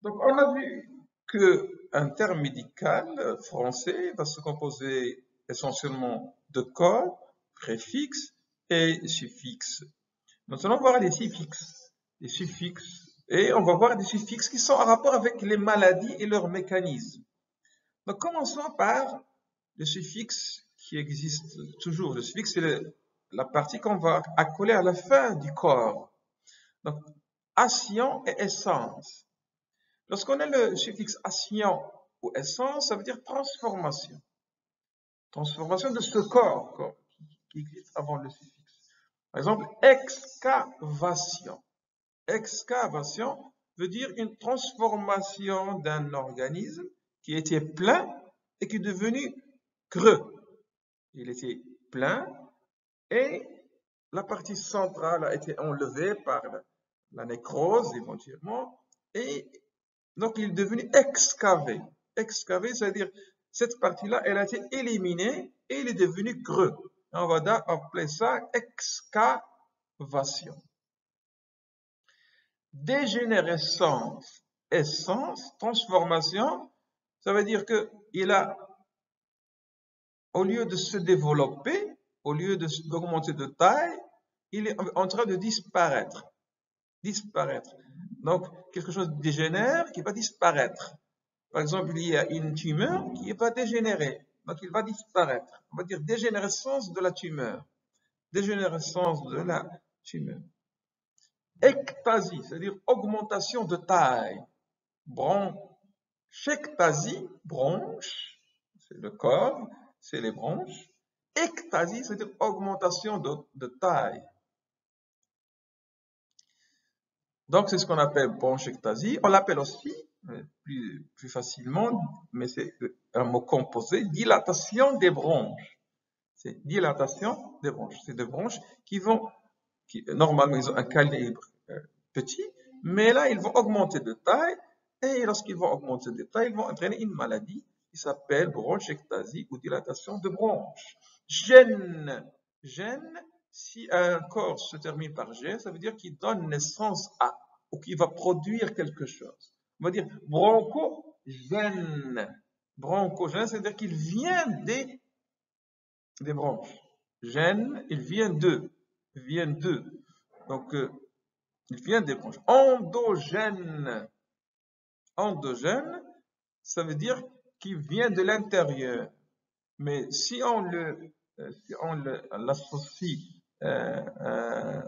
Donc, on a vu qu'un terme médical français va se composer essentiellement de corps, préfixes et suffixes. Maintenant, on va voir les suffixes. Les suffixes. Et on va voir des suffixes qui sont en rapport avec les maladies et leurs mécanismes. Donc, commençons par le suffixe qui existe toujours. Le suffixe, c'est la partie qu'on va accoler à la fin du corps. Donc, ation et essence. Lorsqu'on a le suffixe ation ou essence, ça veut dire transformation. Transformation de ce corps qui existe avant le suffixe. Par exemple, excavation. Excavation veut dire une transformation d'un organisme qui était plein et qui est devenu creux. Il était plein et la partie centrale a été enlevée par la nécrose éventuellement et donc il est devenu excavé. Excavé, c'est-à-dire cette partie-là, elle a été éliminée et il est devenu creux. On va appeler ça excavation. Dégénérescence, essence, transformation, ça veut dire que il a, au lieu de se développer, au lieu d'augmenter de taille, il est en train de disparaître. Disparaître. Donc, quelque chose dégénère qui va disparaître. Par exemple, il y a une tumeur qui va dégénérer. Donc, il va disparaître. On va dire dégénérescence de la tumeur. Dégénérescence de la tumeur. Ectasie, c'est-à-dire augmentation de taille. Bronchectasie, bronche, c'est le corps, c'est les bronches. Ectasie, c'est-à-dire augmentation de taille. Donc, c'est ce qu'on appelle bronchectasie. On l'appelle aussi, plus facilement, mais c'est un mot composé, dilatation des bronches. C'est dilatation des bronches. C'est des bronches normalement, ils ont un calibre petit, mais là, ils vont augmenter de taille, et lorsqu'ils vont augmenter de taille, ils vont entraîner une maladie qui s'appelle bronchectasie ou dilatation de bronches. Gène. Gène, si un corps se termine par gène, ça veut dire qu'il donne naissance à, ou qu'il va produire quelque chose. On va dire bronchogène. Bronchogène, c'est-à-dire qu'il vient des bronches. Gène, il vient d'eux. Donc, il vient des bronches. Endogène. Endogène, ça veut dire qu'il vient de l'intérieur. Mais si on l'associe à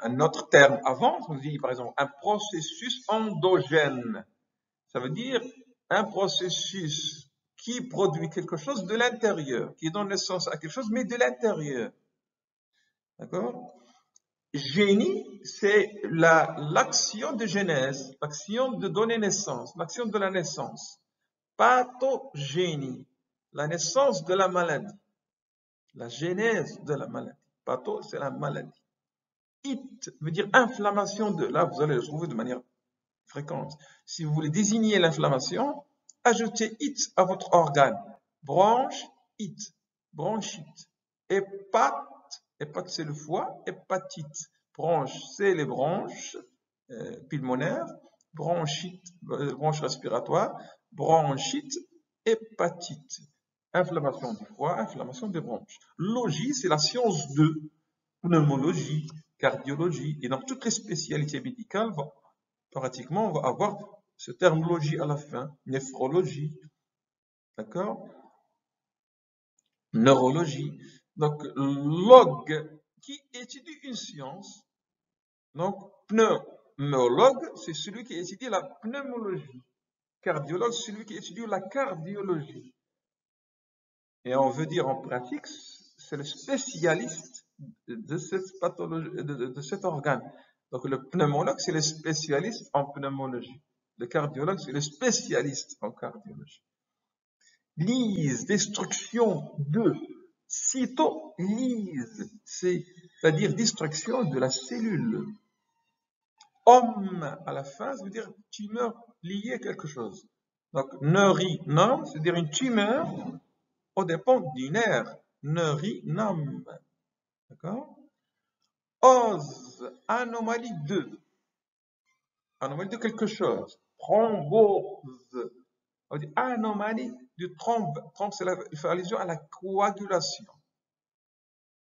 un autre terme avant, on dit par exemple un processus endogène. Ça veut dire un processus qui produit quelque chose de l'intérieur, qui donne naissance à quelque chose, mais de l'intérieur. D'accord? Génie, c'est l'action de genèse, l'action de donner naissance, l'action de la naissance. Pathogénie, la naissance de la maladie, la genèse de la maladie. Patho, c'est la maladie. It veut dire inflammation de, là vous allez le trouver de manière fréquente. Si vous voulez désigner l'inflammation, ajoutez it à votre organe. Bronchite, bronchite. Hépate, c'est le foie. Hépatite. Bronche, c'est les bronches pulmonaires. Bronchite, bronche respiratoire. Bronchite, hépatite. Inflammation du foie, inflammation des bronches. Logie, c'est la science de pneumologie, cardiologie. Et donc, toutes les spécialités médicales pratiquement, on va avoir ce terme logie à la fin. Néphrologie. D'accord? Neurologie. Donc, log qui étudie une science. Donc, pneumologue, c'est celui qui étudie la pneumologie. Cardiologue, c'est celui qui étudie la cardiologie. Et on veut dire en pratique, c'est le spécialiste de cette pathologie, de cet organe. Donc, le pneumologue, c'est le spécialiste en pneumologie. Le cardiologue, c'est le spécialiste en cardiologie. Lyse, destruction de. Cytolyse, c'est-à-dire destruction de la cellule. Homme à la fin, ça veut dire tumeur liée à quelque chose. Donc, neurinome, c'est-à-dire une tumeur au dépend du nerf. Neurinome. D'accord? anomalie de. Anomalie de quelque chose. Thrombose. On dit anomalie du thrombe. Thrombe, il fait allusion à la coagulation.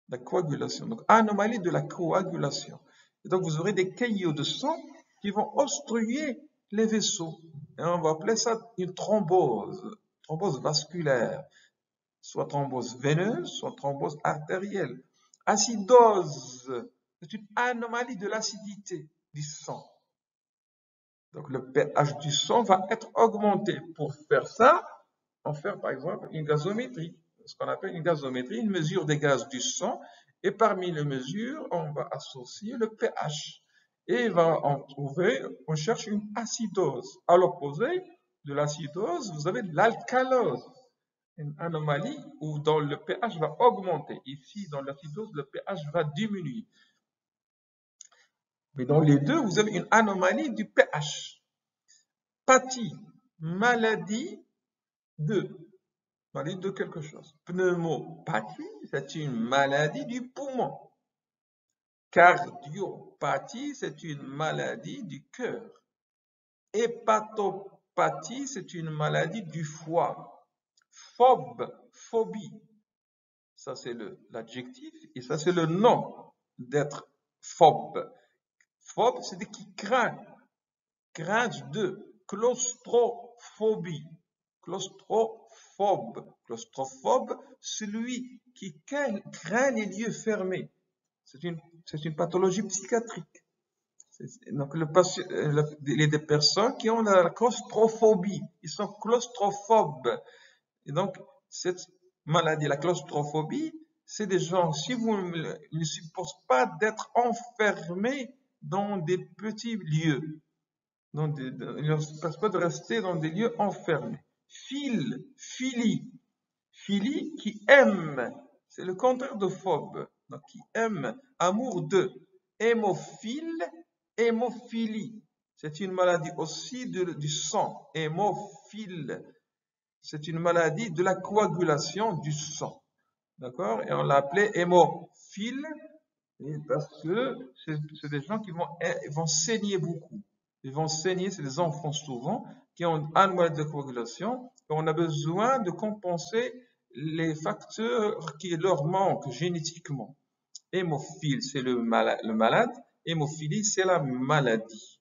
La coagulation. Donc, anomalie de la coagulation. Et donc, vous aurez des caillots de sang qui vont obstruer les vaisseaux. Et on va appeler ça une thrombose. Thrombose vasculaire. Soit thrombose veineuse, soit thrombose artérielle. Acidose. C'est une anomalie de l'acidité du sang. Donc, le pH du sang va être augmenté. Pour faire ça, on fait par exemple une gazométrie. Ce qu'on appelle une gazométrie, une mesure des gaz du sang. Et parmi les mesures, on va associer le pH. Et on cherche une acidose. À l'opposé de l'acidose, vous avez l'alcalose. Une anomalie où dans le pH va augmenter. Ici, dans l'acidose, le pH va diminuer. Mais dans les deux, vous avez une anomalie du pH. Pathie, maladie de quelque chose. Pneumopathie, c'est une maladie du poumon. Cardiopathie, c'est une maladie du cœur. Hépatopathie, c'est une maladie du foie. Phobie, ça c'est l'adjectif et ça c'est le nom d'être phobe. Phobe, c'est qui craint. Crainte de. Claustrophobie. Claustrophobe. Claustrophobe, celui qui craint les lieux fermés. C'est une pathologie psychiatrique. Donc, il y a des personnes qui ont la claustrophobie. Ils sont claustrophobes. Et donc, cette maladie, la claustrophobie, c'est des gens, si vous ne supposez pas d'être enfermés dans des petits lieux, il ne se passe pas de rester dans des lieux enfermés. Philie qui aime, c'est le contraire de phobe, donc qui aime, amour de. Hémophilie, c'est une maladie aussi du sang. Hémophile, c'est une maladie de la coagulation du sang. D'accord? Et on l'a appelé hémophile parce que c'est des gens qui vont saigner beaucoup. Ils vont saigner, c'est des enfants souvent, qui ont une maladie de coagulation. Et on a besoin de compenser les facteurs qui leur manquent génétiquement. Hémophile, c'est le malade. Hémophilie, c'est la maladie.